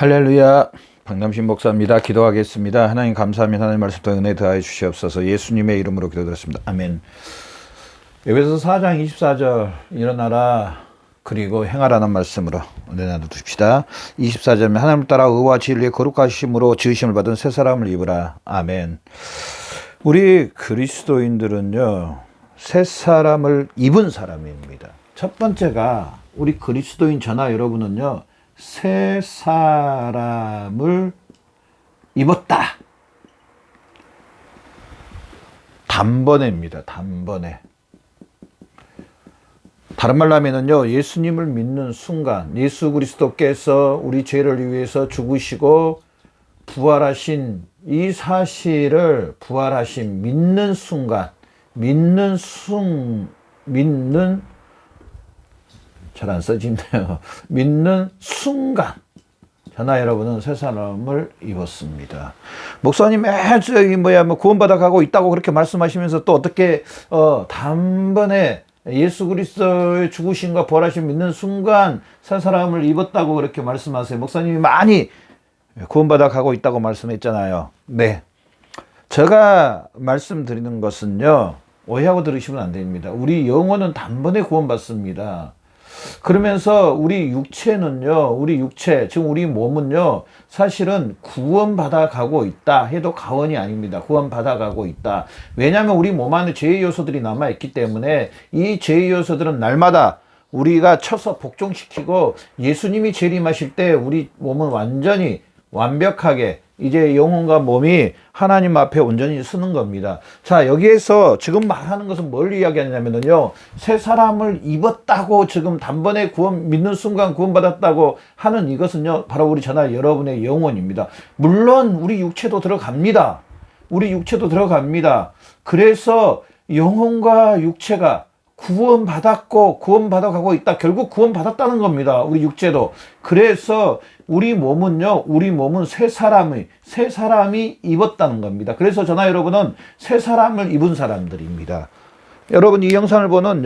할렐루야. 박남신 목사입니다. 기도하겠습니다. 하나님 감사합니다. 하나님 말씀 더 은혜 더하여 주시옵소서. 예수님의 이름으로 기도드렸습니다. 아멘. 에베소서 4장 24절 일어나라 그리고 행하라는 말씀으로 은혜 나눠주십시다. 24절에 하나님을 따라 의와 진리의 거룩하심으로 지으심을 받은 새 사람을 입으라. 아멘. 우리 그리스도인들은요, 새 사람을 입은 사람입니다. 첫 번째가 우리 그리스도인 저나 여러분은요, 새 사람을 입었다. 단번에입니다. 단번에. 다른 말로 하면은요, 예수님을 믿는 순간, 예수 그리스도께서 우리 죄를 위해서 죽으시고 부활하신 이 사실을 부활하신 믿는 순간, 잘 안 써지네요. 믿는 순간 저나 여러분은 새 사람을 입었습니다. 목사님 구원받아 가고 있다고 그렇게 말씀하시면서 또 어떻게 단번에 예수 그리스도의 죽으심과 부활하심 믿는 순간 새 사람을 입었다고 그렇게 말씀하세요. 목사님이 많이 구원받아 가고 있다고 말씀했잖아요. 네, 제가 말씀드리는 것은요, 오해하고 들으시면 안 됩니다. 우리 영혼은 단번에 구원받습니다. 그러면서 우리 육체는요, 지금 우리 몸은요, 사실은 구원받아 가고 있다 해도 과언이 아닙니다. 구원받아 가고 있다. 왜냐하면 우리 몸 안에 죄의 요소들이 남아있기 때문에 이 죄의 요소들은 날마다 우리가 쳐서 복종시키고 예수님이 재림하실 때 우리 몸은 완전히 완벽하게 이제 영혼과 몸이 하나님 앞에 온전히 서는 겁니다. 자, 여기에서 지금 말하는 것은 뭘 이야기하냐면요, 새 사람을 입었다고 지금 단번에 믿는 순간 구원받았다고 하는 이것은요, 바로 우리 저나 여러분의 영혼입니다. 물론 우리 육체도 들어갑니다. 그래서 영혼과 육체가 구원받았고 구원받아가고 있다. 결국 구원받았다는 겁니다. 우리 육체도. 그래서 우리 몸은 새 사람이 입었다는 겁니다. 그래서 저나 여러분은 새 사람을 입은 사람들입니다. 여러분, 이 영상을 보는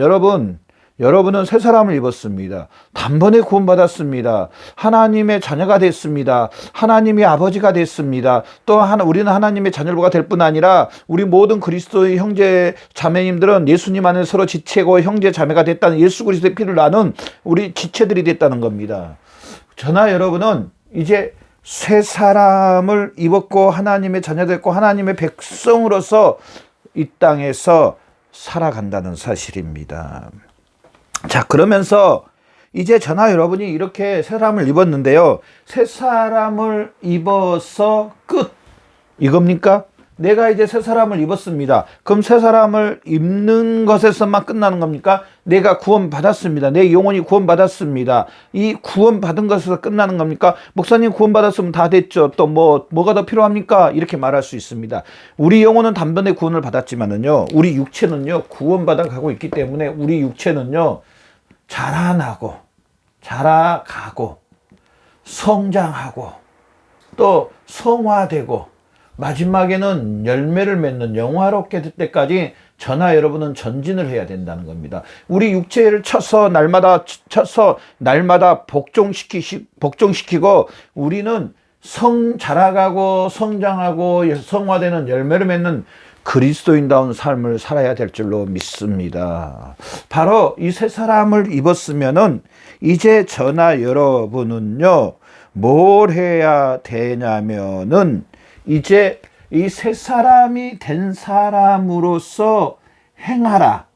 여러분은 새 사람을 입었습니다. 단번에 구원받았습니다. 하나님의 자녀가 됐습니다. 하나님의 아버지가 됐습니다. 또 우리는 하나님의 자녀가 될 뿐 아니라 우리 모든 그리스도의 형제 자매님들은 예수님 안에 서로 지체고 형제 자매가 됐다는, 예수 그리스도의 피를 나눈 우리 지체들이 됐다는 겁니다. 저나 여러분은 이제 새 사람을 입었고 하나님의 자녀 됐고 하나님의 백성으로서 이 땅에서 살아간다는 사실입니다. 자, 그러면서 이제 저나 여러분이 이렇게 새 사람을 입었는데요, 새 사람을 입어서 끝 이겁니까? 내가 이제 새 사람을 입었습니다. 그럼 새 사람을 입는 것에서만 끝나는 겁니까? 내가 구원받았습니다. 내 영혼이 구원받았습니다. 이 구원받은 것에서 끝나는 겁니까? 목사님, 구원받았으면 다 됐죠. 또 뭐가 더 필요합니까? 이렇게 말할 수 있습니다. 우리 영혼은 단번에 구원을 받았지만은요, 우리 육체는요, 구원받아 가고 있기 때문에 우리 육체는요, 자라나고 자라가고 성장하고 또 성화되고 마지막에는 열매를 맺는 영화롭게 될 때까지 저나 여러분은 전진을 해야 된다는 겁니다. 우리 육체를 쳐서 날마다 복종시키고 우리는 자라가고 성장하고 성화되는 열매를 맺는 그리스도인다운 삶을 살아야 될 줄로 믿습니다. 바로 이 새 사람을 입었으면은 이제 저나 여러분은요, 뭘 해야 되냐면은 이제 이 새 사람이 된 사람으로서 행하라.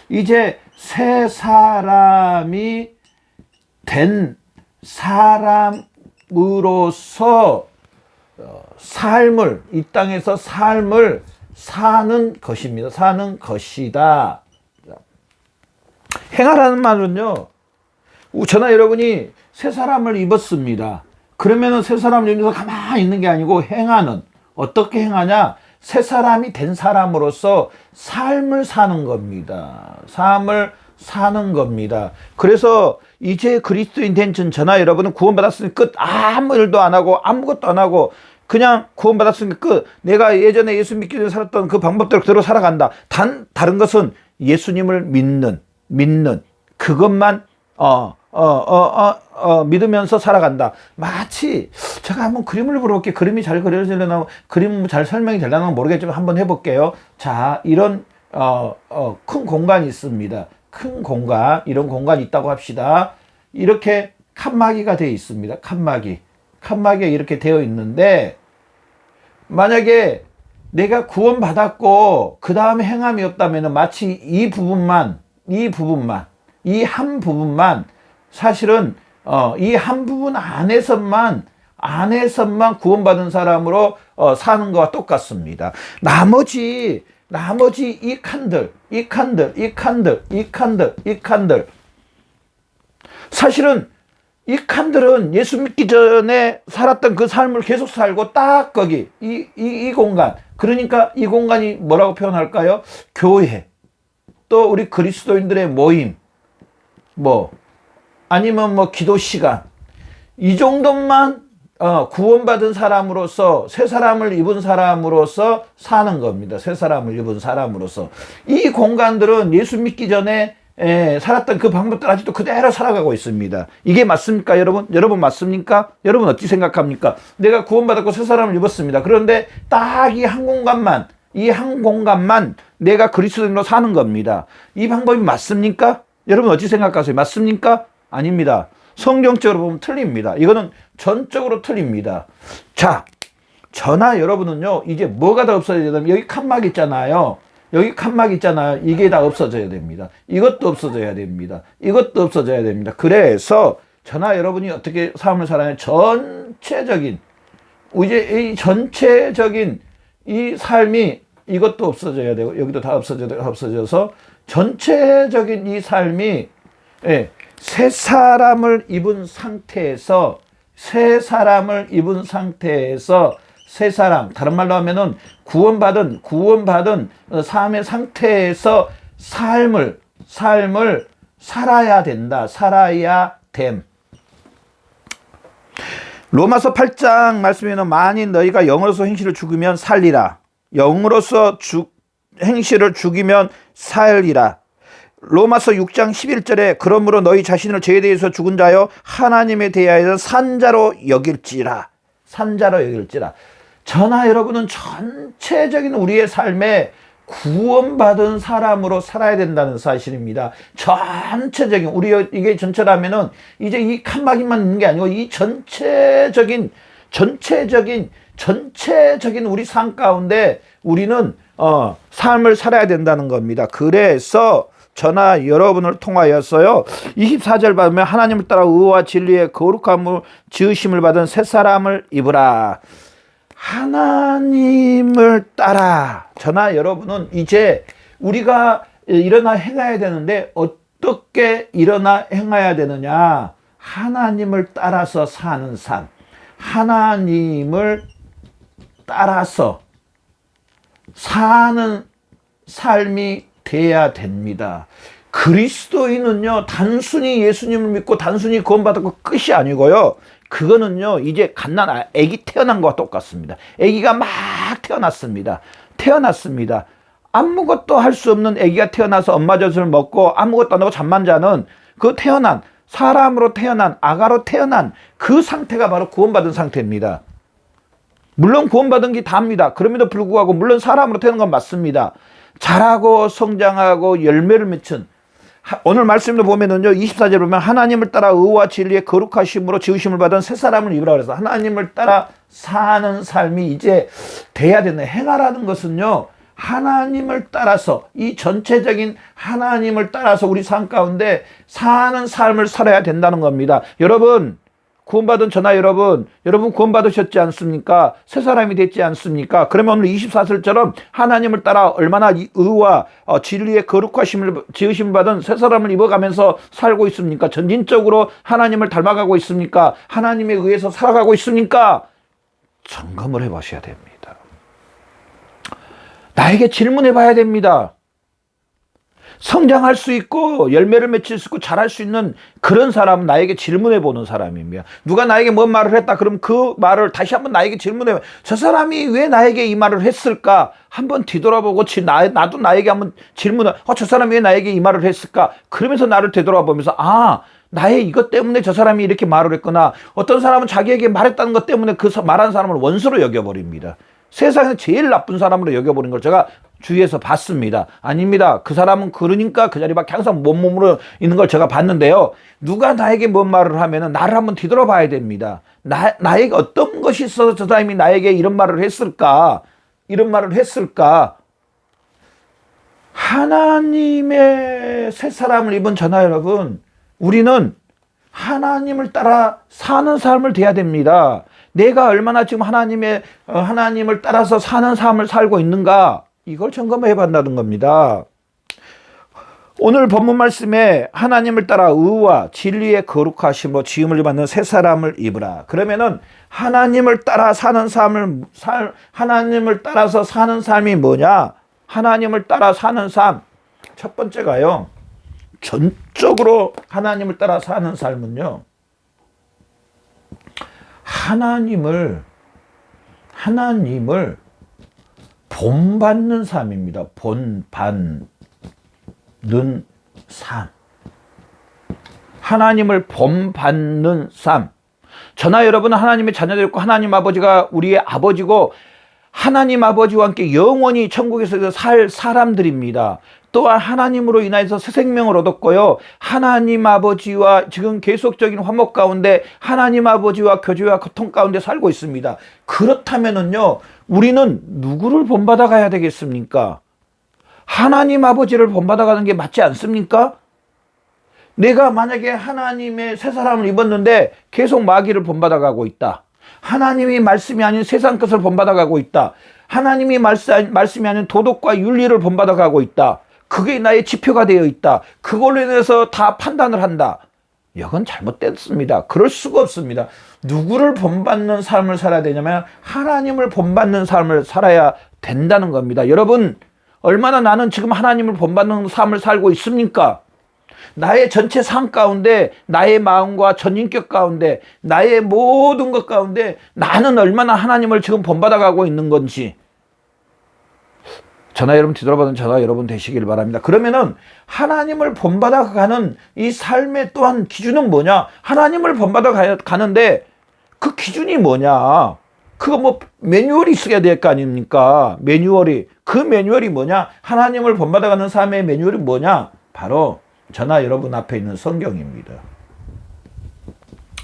이제 새 사람이 된 사람으로서 이 땅에서 삶을 사는 것이다. 행하라는 말은요, 저나 여러분이 새 사람을 입었습니다. 그러면은 새 사람을 입어서 가만히 있는 게 아니고 어떻게 행하냐? 새 사람이 된 사람으로서 삶을 사는 겁니다. 그래서 이제 그리스도인 된 저나 여러분은 구원받았으니 끝. 아무 일도 안 하고 아무것도 안 하고 그냥 구원받았으니 끝. 내가 예전에 예수 믿기 전에 살았던 그 방법대로 그대로 살아간다. 다른 것은 예수님을 믿는 그것만 믿으면서 살아간다. 마치 제가 한번 그림을 그려볼게요. 그림이 잘 그려지려나, 그림 잘 설명이 되려나 모르겠지만 한번 해볼게요. 자, 이런 큰 공간이 있습니다. 큰 공간, 이런 공간이 있다고 합시다. 이렇게 칸막이가 되어 있습니다. 칸막이가 이렇게 되어 있는데, 만약에 내가 구원받았고 그 다음에 행함이 없다면 마치 이 한 부분만 사실은 이 한 부분 안에서만 구원받은 사람으로 사는 것과 똑같습니다. 나머지 이 칸들 사실은 이 칸들은 예수 믿기 전에 살았던 그 삶을 계속 살고 딱 거기 이 공간, 그러니까 이 공간이 뭐라고 표현할까요? 교회, 또 우리 그리스도인들의 모임, 아니면 기도 시간, 이 정도만 구원받은 사람으로서, 새 사람을 입은 사람으로서 사는 겁니다. 새 사람을 입은 사람으로서. 이 공간들은 예수 믿기 전에 살았던 그 방법들 아직도 그대로 살아가고 있습니다. 이게 맞습니까, 여러분? 여러분 맞습니까? 여러분 어떻게 생각합니까? 내가 구원받았고 새 사람을 입었습니다. 그런데 딱 이 한 공간만 내가 그리스도인으로 사는 겁니다. 이 방법이 맞습니까? 여러분 어떻게 생각하세요? 맞습니까? 아닙니다. 성경적으로 보면 틀립니다. 이거는 전적으로 틀립니다. 자, 저나 여러분은요, 이제 뭐가 다 없어져야 되냐면, 여기 칸막 있잖아요. 이게 다 없어져야 됩니다. 이것도 없어져야 됩니다. 그래서 저나 여러분이 어떻게 삶을 살아야 전체적인 이 삶이, 이것도 없어져야 되고 여기도 다 없어져서 전체적인 이 삶이 새 사람을 입은 상태에서 새 사람, 다른 말로 하면은 구원받은 삶의 상태에서 삶을 살아야 됨. 로마서 8장 말씀에는 만일 너희가 영으로서 행실을 죽이면 살리라. 영으로서 행실을 죽이면 살리라. 로마서 6장 11절에 그러므로 너희 자신을 죄에 대해서 죽은 자여 하나님에 대하여 산자로 여길지라. 저나 여러분은 전체적인 우리의 삶에 구원받은 사람으로 살아야 된다는 사실입니다. 전체적인, 이게 전체라면은 이제 이 칸막이만 있는 게 아니고 이 전체적인 우리 삶 가운데 우리는 삶을 살아야 된다는 겁니다. 그래서 저나 여러분을 통하여서요, 24절 받으면 하나님을 따라 의와 진리의 거룩함을 지으심을 받은 새 사람을 입으라. 하나님을 따라 저나 여러분은 이제 우리가 일어나 행해야 되는데 어떻게 일어나 행해야 되느냐? 하나님을 따라서 사는 삶, 하나님을 따라서 사는 삶이 돼야 됩니다. 그리스도인은요, 단순히 예수님을 믿고 단순히 구원받았고 끝이 아니고요, 그거는요, 이제 아기 태어난 것과 똑같습니다. 아기가 막 태어났습니다. 아무것도 할 수 없는 아기가 태어나서 엄마 젖을 먹고 아무것도 안 하고 잠만 자는 그 사람으로 태어난, 아가로 태어난 그 상태가 바로 구원받은 상태입니다. 물론 구원받은 게 다입니다. 그럼에도 불구하고 물론 사람으로 태어난 건 맞습니다. 자라고 성장하고 열매를 맺힌, 오늘 말씀도 보면은요, 24절 보면 하나님을 따라 의와 진리의 거룩하심으로 지으심을 받은 새 사람을 입으라 그래서 하나님을 따라 사는 삶이 이제 돼야 되는, 행하라는 것은요, 하나님을 따라서, 이 전체적인 하나님을 따라서 우리 삶 가운데 사는 삶을 살아야 된다는 겁니다. 여러분, 구원받은 저나 여러분 구원받으셨지 않습니까? 새 사람이 됐지 않습니까? 그러면 오늘 24절처럼 하나님을 따라 얼마나 의와 진리의 거룩하심을 지으심을 받은 새 사람을 입어가면서 살고 있습니까? 전진적으로 하나님을 닮아가고 있습니까? 하나님에 의해서 살아가고 있습니까? 점검을 해보셔야 됩니다. 나에게 질문해 봐야 됩니다. 성장할 수 있고 열매를 맺힐 수 있고 잘할 수 있는 그런 사람은 나에게 질문해 보는 사람입니다. 누가 나에게 뭔 말을 했다 그러면 그 말을 다시 한번 나에게 질문해 봐요. 저 사람이 왜 나에게 이 말을 했을까? 한번 뒤돌아보고 나도 나에게 한번 질문을, 저 사람이 왜 나에게 이 말을 했을까? 그러면서 나를 되돌아보면서 나의 이것 때문에 저 사람이 이렇게 말을 했거나 어떤 사람은 자기에게 말했다는 것 때문에 그 말한 사람을 원수로 여겨버립니다. 세상에서 제일 나쁜 사람으로 여겨버린 걸 제가 주위에서 봤습니다. 아닙니다. 그 사람은 그러니까 그 자리밖에 항상 몸으로 있는 걸 제가 봤는데요. 누가 나에게 뭔 말을 하면은 나를 한번 뒤돌아봐야 됩니다. 나에게 어떤 것이 있어서 저 사람이 나에게 이런 말을 했을까? 이런 말을 했을까? 하나님의 새 사람을 입은 저나 여러분, 우리는 하나님을 따라 사는 삶을 돼야 됩니다. 내가 얼마나 지금 하나님을 따라서 사는 삶을 살고 있는가, 이걸 점검해 본다는 겁니다. 오늘 본문 말씀에 하나님을 따라 의와 진리의 거룩하심으로 지음을 받는 새 사람을 입으라. 그러면은 하나님을 따라 사는 하나님을 따라서 사는 삶이 뭐냐? 하나님을 따라 사는 삶. 첫 번째가요, 전적으로 하나님을 따라 사는 삶은요, 하나님을 본받는 삶입니다. 본받는 삶. 하나님을 본받는 삶. 저나 여러분은 하나님의 자녀되었고 하나님 아버지가 우리의 아버지고 하나님 아버지와 함께 영원히 천국에서 살 사람들입니다. 또한 하나님으로 인하여서 새 생명을 얻었고요. 하나님 아버지와 지금 계속적인 화목 가운데 하나님 아버지와 교제와 고통 가운데 살고 있습니다. 그렇다면은요, 우리는 누구를 본받아 가야 되겠습니까? 하나님 아버지를 본받아 가는 게 맞지 않습니까? 내가 만약에 하나님의 새 사람을 입었는데 계속 마귀를 본받아 가고 있다. 하나님이 말씀이 아닌 세상 것을 본받아 가고 있다. 하나님이 말씀이 아닌 도덕과 윤리를 본받아 가고 있다. 그게 나의 지표가 되어 있다. 그걸로 인해서 다 판단을 한다. 이건 잘못됐습니다. 그럴 수가 없습니다. 누구를 본받는 삶을 살아야 되냐면 하나님을 본받는 삶을 살아야 된다는 겁니다. 여러분, 얼마나 나는 지금 하나님을 본받는 삶을 살고 있습니까? 나의 전체 삶 가운데, 나의 마음과 전인격 가운데, 나의 모든 것 가운데 나는 얼마나 하나님을 지금 본받아가고 있는 건지, 저나 여러분 뒤돌아보는 저나 여러분 되시길 바랍니다. 그러면은 하나님을 본받아가는 이 삶의 또한 기준은 뭐냐? 하나님을 본받아가는데 그 기준이 뭐냐? 그거 뭐 매뉴얼이 있어야 될 거 아닙니까? 그 매뉴얼이 뭐냐? 하나님을 본받아가는 삶의 매뉴얼이 뭐냐? 바로 저나 여러분 앞에 있는 성경입니다.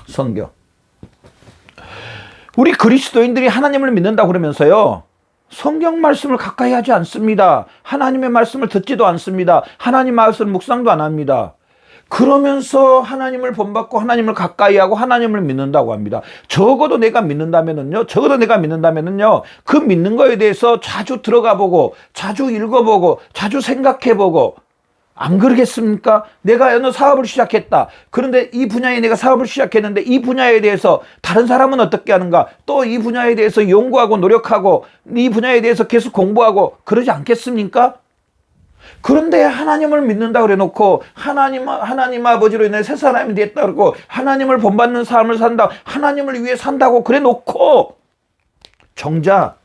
성경. 우리 그리스도인들이 하나님을 믿는다고 그러면서요, 성경 말씀을 가까이 하지 않습니다. 하나님의 말씀을 듣지도 않습니다. 하나님 말씀을 묵상도 안 합니다. 그러면서 하나님을 본받고 하나님을 가까이 하고 하나님을 믿는다고 합니다. 적어도 내가 믿는다면은요, 그 믿는 거에 대해서 자주 들어가 보고, 자주 읽어보고, 자주 생각해보고, 안 그러겠습니까? 내가 어느 사업을 시작했다. 그런데 이 분야에 내가 사업을 시작했는데 이 분야에 대해서 다른 사람은 어떻게 하는가? 또 이 분야에 대해서 연구하고 노력하고 이 분야에 대해서 계속 공부하고 그러지 않겠습니까? 그런데 하나님을 믿는다 그래 놓고 하나님 아버지로 인해 새 사람이 됐다 그러고 하나님을 본받는 삶을 산다, 하나님을 위해 산다고 그래 놓고 정작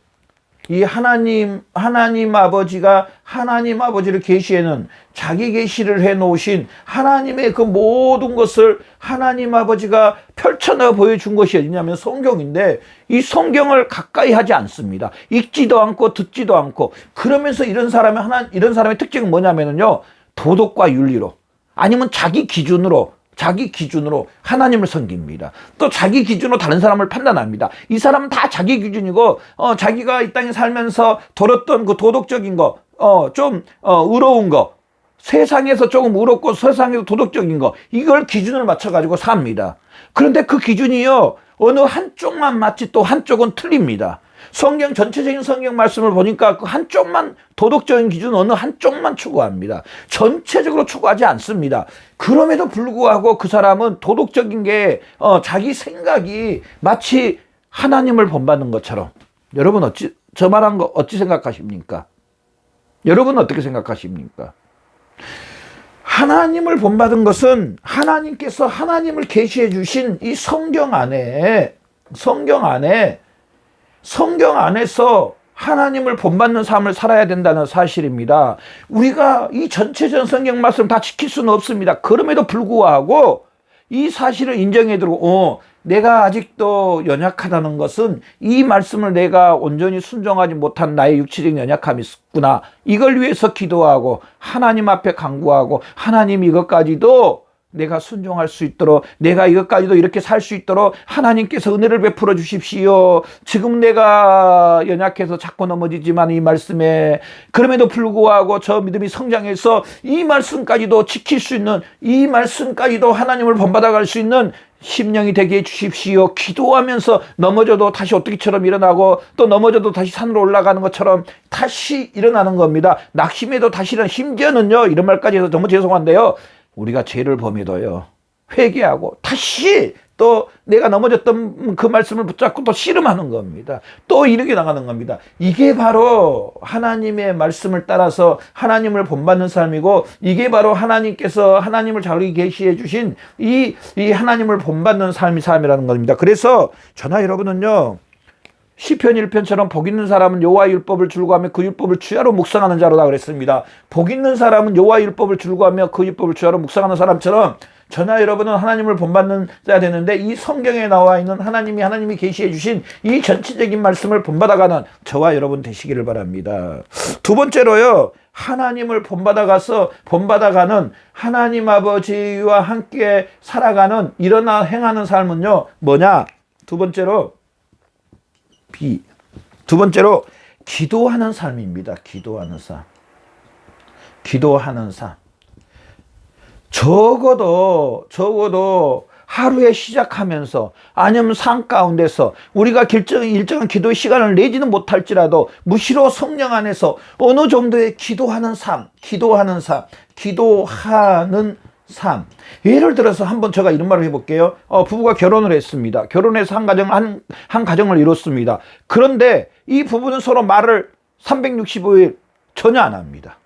이 하나님 아버지가 하나님 아버지를 계시에는 자기 계시를 해 놓으신 하나님의 그 모든 것을 하나님 아버지가 펼쳐내어 보여준 것이 어디냐면 성경인데, 이 성경을 가까이 하지 않습니다. 읽지도 않고 듣지도 않고. 그러면서 이런 사람의 특징은 뭐냐면요, 도덕과 윤리로 아니면 자기 기준으로 하나님을 섬깁니다. 또 자기 기준으로 다른 사람을 판단합니다. 이 사람은 다 자기 기준이고, 자기가 이 땅에 살면서 돌았던 그 도덕적인 거, 의로운 거, 세상에서 조금 의롭고 세상에서 도덕적인 거, 이걸 기준을 맞춰가지고 삽니다. 그런데 그 기준이요, 어느 한쪽만 맞지 또 한쪽은 틀립니다. 성경 전체적인 성경 말씀을 보니까 그 한쪽만, 도덕적인 기준 어느 한쪽만 추구합니다. 전체적으로 추구하지 않습니다. 그럼에도 불구하고 그 사람은 도덕적인 게 자기 생각이 마치 하나님을 본받는 것처럼. 여러분 저 말한 거 어찌 생각하십니까? 여러분 어떻게 생각하십니까? 하나님을 본받은 것은 하나님께서 하나님을 계시해 주신 이 성경 안에서 하나님을 본받는 삶을 살아야 된다는 사실입니다. 우리가 이 전체적인 성경 말씀 다 지킬 수는 없습니다. 그럼에도 불구하고 이 사실을 인정해 두고 내가 아직도 연약하다는 것은 이 말씀을 내가 온전히 순종하지 못한 나의 육체적 연약함이 있구나. 이걸 위해서 기도하고 하나님 앞에 간구하고 하나님 이것까지도 내가 순종할 수 있도록 내가 이것까지도 이렇게 살 수 있도록 하나님께서 은혜를 베풀어 주십시오. 지금 내가 연약해서 자꾸 넘어지지만 이 말씀에 그럼에도 불구하고 저 믿음이 성장해서 이 말씀까지도 지킬 수 있는 이 말씀까지도 하나님을 본받아갈 수 있는 심령이 되게 해 주십시오. 기도하면서 넘어져도 다시 오뚜기처럼 일어나고 또 넘어져도 다시 산으로 올라가는 것처럼 다시 일어나는 겁니다. 낙심해도 다시 일어나. 심지어는요 이런 말까지 해서 너무 죄송한데요. 우리가 죄를 범해도요 회개하고 다시 또 내가 넘어졌던 그 말씀을 붙잡고 또 씨름하는 겁니다. 또 이렇게 나가는 겁니다. 이게 바로 하나님의 말씀을 따라서 하나님을 본받는 삶이고 이게 바로 하나님께서 하나님을 자기 계시해 주신 이 하나님을 본받는 삶이라는 겁니다. 그래서 저나 여러분은요 시편 1편처럼 복 있는 사람은 여호와의 율법을 즐거워하며 그 율법을 주야로 묵상하는 자로다 그랬습니다. 복 있는 사람은 여호와의 율법을 즐거워하며 그 율법을 주야로 묵상하는 사람처럼 저나 여러분은 하나님을 본받는 자가 되는데 이 성경에 나와 있는 하나님이 계시해 주신 이 전체적인 말씀을 본받아가는 저와 여러분 되시기를 바랍니다. 두 번째로요. 하나님을 본받아가는 하나님 아버지와 함께 살아가는 일어나 행하는 삶은요. 뭐냐? 두 번째로 기도하는 삶입니다. 기도하는 삶. 적어도 하루에 시작하면서 아니면 삶 가운데서 우리가 일정한 기도의 시간을 내지는 못할지라도 무시로 성령 안에서 어느 정도의 기도하는 삶. 예를 들어서 한번 제가 이런 말을 해볼게요. 부부가 결혼을 했습니다. 결혼해서 한 가정을 이뤘습니다. 그런데 이 부부는 서로 말을 365일 전혀 안 합니다.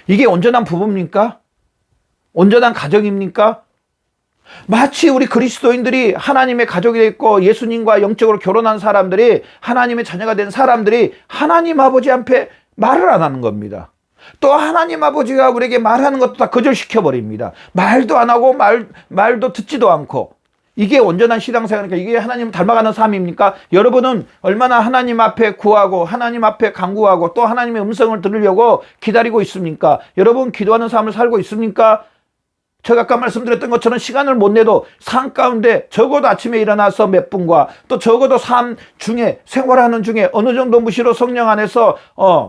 이게 온전한 부부입니까? 온전한 가정입니까? 마치 우리 그리스도인들이 하나님의 가족이 됐고 예수님과 영적으로 결혼한 사람들이 하나님의 자녀가 된 사람들이 하나님 아버지 앞에 말을 안 하는 겁니다. 또 하나님 아버지가 우리에게 말하는 것도 다 거절시켜 버립니다. 말도 안 하고 말도 듣지도 않고. 이게 온전한 신앙생활이니까 이게 하나님 닮아가는 삶입니까? 여러분은 얼마나 하나님 앞에 구하고 하나님 앞에 간구하고 또 하나님의 음성을 들으려고 기다리고 있습니까? 여러분 기도하는 삶을 살고 있습니까? 제가 아까 말씀드렸던 것처럼 시간을 못 내도 삶 가운데 적어도 아침에 일어나서 몇 분과 또 적어도 삶 중에 생활하는 중에 어느 정도 무시로 성령 안에서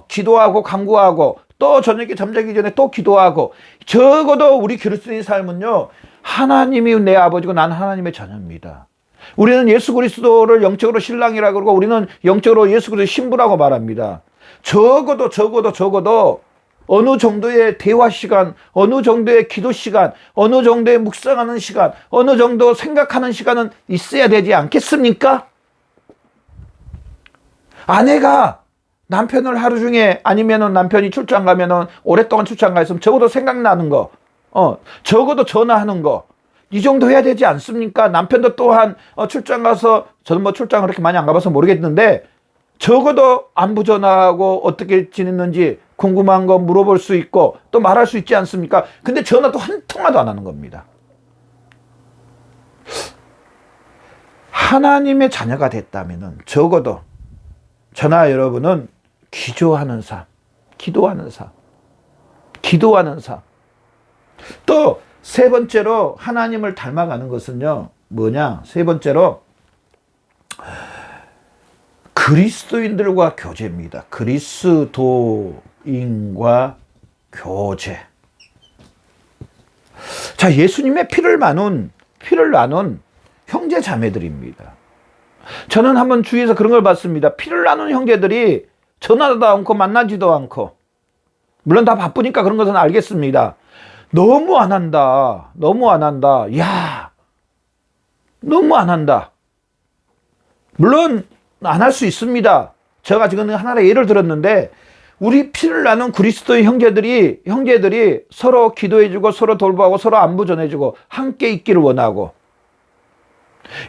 기도하고 간구하고 또 저녁에 잠자기 전에 또 기도하고 적어도 우리 그리스도인 삶은요 하나님이 내 아버지고 나는 하나님의 자녀입니다. 우리는 예수 그리스도를 영적으로 신랑이라고 그러고 우리는 영적으로 예수 그리스도의 신부라고 말합니다. 적어도 어느 정도의 대화 시간, 어느 정도의 기도 시간, 어느 정도의 묵상하는 시간, 어느 정도 생각하는 시간은 있어야 되지 않겠습니까? 아내가 남편을 하루 중에 아니면은 남편이 출장 가면은 오랫동안 출장 가 있으면 적어도 생각나는 거, 적어도 전화하는 거, 이 정도 해야 되지 않습니까? 남편도 또한 출장 가서 저는 뭐 출장을 그렇게 많이 안 가봐서 모르겠는데 적어도 안부 전화하고 어떻게 지냈는지 궁금한 거 물어볼 수 있고 또 말할 수 있지 않습니까? 근데 전화도 한 통화도 안 하는 겁니다. 하나님의 자녀가 됐다면은 적어도 저나 여러분은 기도하는 삶. 또 세 번째로 하나님을 닮아가는 것은요. 뭐냐? 세 번째로 그리스도인들과 교제입니다. 그리스도인과 교제. 자, 예수님의 피를 나눈 형제 자매들입니다. 저는 한번 주위에서 그런 걸 봤습니다. 피를 나눈 형제들이 전화도 않고 만나지도 않고, 물론 다 바쁘니까 그런 것은 알겠습니다. 너무 안 한다. 야, 너무 안 한다. 물론 안 할 수 있습니다. 제가 지금 하나의 예를 들었는데 우리 피를 나눈 그리스도의 형제들이 서로 기도해주고 서로 돌보고 서로 안부 전해주고 함께 있기를 원하고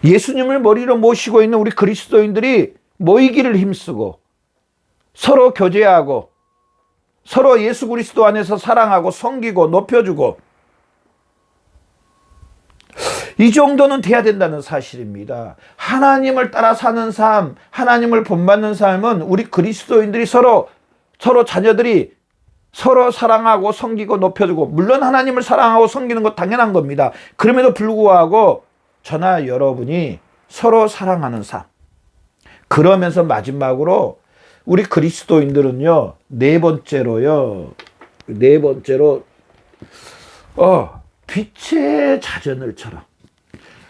예수님을 머리로 모시고 있는 우리 그리스도인들이 모이기를 힘쓰고 서로 교제하고 서로 예수 그리스도 안에서 사랑하고 섬기고 높여주고 이 정도는 돼야 된다는 사실입니다. 하나님을 따라 사는 삶, 하나님을 본받는 삶은 우리 그리스도인들이 서로 자녀들이 서로 사랑하고 섬기고 높여주고, 물론 하나님을 사랑하고 섬기는 것 당연한 겁니다. 그럼에도 불구하고 저나 여러분이 서로 사랑하는 삶. 그러면서 마지막으로 우리 그리스도인들은요, 네 번째로 빛의 자녀들처럼,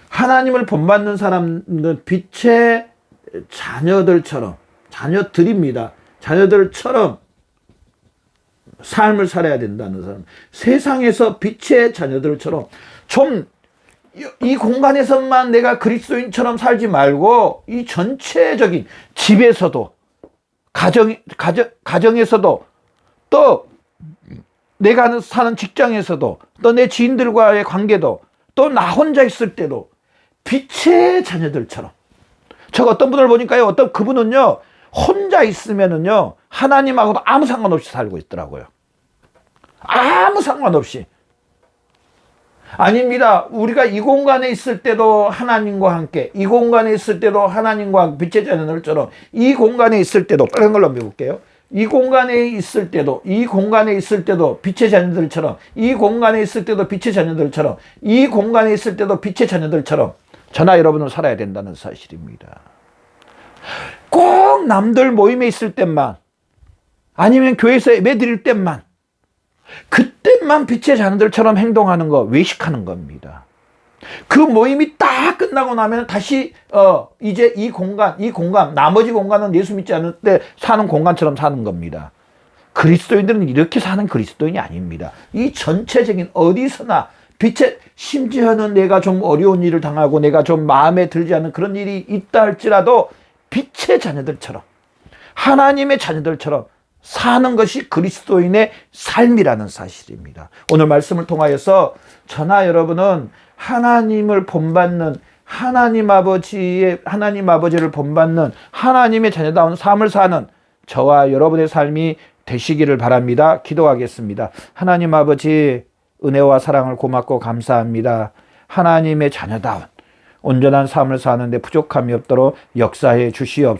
하나님을 본받는 사람은 빛의 자녀들처럼, 자녀들입니다. 자녀들처럼 삶을 살아야 된다는 사람. 세상에서 빛의 자녀들처럼 좀 이 공간에서만 내가 그리스도인처럼 살지 말고 이 전체적인 집에서도, 가정에서도, 또 내가 사는 직장에서도, 또 내 지인들과의 관계도, 또 나 혼자 있을 때도 빛의 자녀들처럼. 제가 어떤 분을 보니까요, 어떤 그분은요, 혼자 있으면은요, 하나님하고도 아무 상관없이 살고 있더라고요. 아무 상관없이. 아닙니다. 우리가 이 공간에 있을 때도 하나님과 함께, 이 공간에 있을 때도 하나님과 빛의 자녀들처럼, 이 공간에 있을 때도, 빨간 걸로 배울게요. 이 공간에 있을 때도 빛의 자녀들처럼, 이 공간에 있을 때도 빛의 자녀들처럼, 이 공간에 있을 때도 빛의 자녀들처럼 저나 여러분은 살아야 된다는 사실입니다. 꼭 남들 모임에 있을 때만, 아니면 교회에서 예배 드릴 때만, 그때만 빛의 자녀들처럼 행동하는 거 외식하는 겁니다. 그 모임이 딱 끝나고 나면 다시 이제 이 공간 나머지 공간은 예수 믿지 않을 때 사는 공간처럼 사는 겁니다. 그리스도인들은 이렇게 사는 그리스도인이 아닙니다. 이 전체적인 어디서나 심지어는 내가 좀 어려운 일을 당하고 내가 좀 마음에 들지 않는 그런 일이 있다 할지라도 빛의 자녀들처럼, 하나님의 자녀들처럼 사는 것이 그리스도인의 삶이라는 사실입니다. 오늘 말씀을 통하여서 저나 여러분은 하나님을 본받는, 하나님 아버지를 본받는 하나님의 자녀다운 삶을 사는 저와 여러분의 삶이 되시기를 바랍니다. 기도하겠습니다. 하나님 아버지, 은혜와 사랑을 고맙고 감사합니다. 하나님의 자녀다운 온전한 삶을 사는데 부족함이 없도록 역사해 주시옵소서.